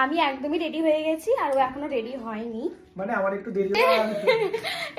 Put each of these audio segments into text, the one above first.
আমি একদমই রেডি হয়ে গেছি আর ও এখনো রেডি হয়নি, মানে আমার একটু দেরি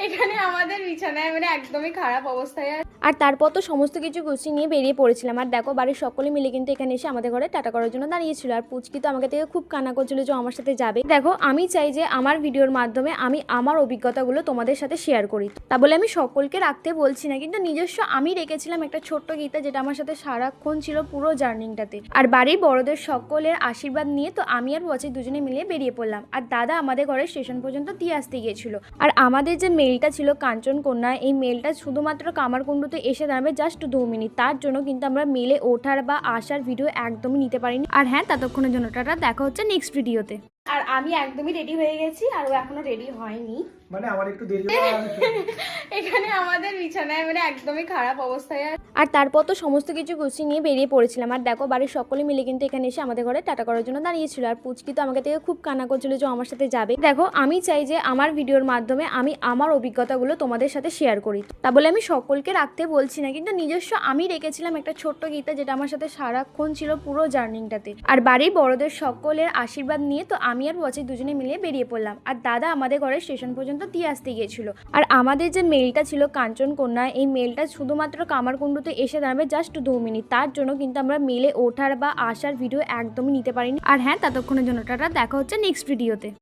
এখানে আমাদের বিছানায় মানে একদমই খারাপ অবস্থায়। আর তারপর তো সমস্ত কিছু গুছিয়ে নিয়ে বেরিয়ে পড়েছিলাম। আর দেখো বাড়ির সকলে মিলে কিন্তু এখানে এসে আমাদের ঘরে টাটা করার জন্য দাঁড়িয়েছিল। আর পুচকি তো আমাকে থেকে খুব কান্না করছিল যে আমার সাথে যাবে। দেখো আমি চাই যে আমার ভিডিওর মাধ্যমে আমি আমার অভিজ্ঞতাগুলো তোমাদের সাথে শেয়ার করি, তা বলে আমি সকলকে রাখতে বলছি না, কিন্তু নিজস্ব আমি রেখেছিলাম একটা ছোট্ট গীতা, যেটা আমার সাথে সারাক্ষণ ছিল পুরো জার্নিংটাতে। আর বাড়ির বড়দের সকলের আশীর্বাদ নিয়ে তো আমি আর ওয়াচি দুজনে মিলে বেরিয়ে পড়লাম। আর দাদা আমাদের ঘরের স্টেশন পর্যন্ত দিয়ে আসতে গিয়েছিল। আর আমাদের যে মেলটা ছিল কাঞ্চন কন্যা, এই মেলটা শুধুমাত্র কামারকুণ্ডুতে এসে দাঁড়াবে জাস্ট 2 মিনিট। তার জন্য কিন্তু আমরা মেলে ওঠার বা আসার ভিডিও একদমই নিতে পারিনি। আর হ্যাঁ, ততক্ষণের জন্য টাটা, দেখা হচ্ছে নেক্সট ভিডিওতে। আর আমি একদমই রেডি হয়ে গেছি আর ও এখনো রেডি হয়নি, মানে আমার একটু দেরি এখানে আমাদের বিছানায় মানে একদমই খারাপ অবস্থায়। আর তারপর তো সমস্ত কিছু গুছিয়ে নিয়ে বেরিয়ে পড়েছিলাম। আর দেখো বাড়ির সকলে মিলে কিন্তু এখানে এসে আমাদের ঘরে টাটা করার জন্য দাঁড়িয়েছিল। আর পুচকি তো আমাকে থেকে খুব কান্না করছিল যে আমার সাথে যাবে। দেখো আমি চাই যে আমার ভিডিওর মাধ্যমে আমি আমার অভিজ্ঞতাগুলো তোমাদের সাথে শেয়ার করি, তা বলে আমি সকলকে রাখতে বলছি না, কিন্তু নিজস্ব আমি রেখেছিলাম একটা ছোট্ট গীতা, যেটা আমার সাথে সারাক্ষণ ছিল পুরো জার্নিংটাতে। আর বাড়ির বড়দের সকলের আশীর্বাদ নিয়ে তো আমি আর ওয়াচি দুজনে মিলে বেরিয়ে পড়লাম। আর দাদা আমাদের ঘরের স্টেশন পর্যন্ত দিয়ে আসতে গিয়েছিল। আর আমাদের যে মেলটা ছিল কাঞ্চন কন্যা, এই মেলটা শুধুমাত্র কামারকুণ্ডুতে এসে দাঁড়াবে জাস্ট 2 মিনিট। তার জন্য কিন্তু আমরা মেলে ওঠার বা আসার ভিডিও একদমই নিতে পারিনি। আর হ্যাঁ, ততক্ষণের জন্য টাটা, দেখা হচ্ছে নেক্সট ভিডিওতে।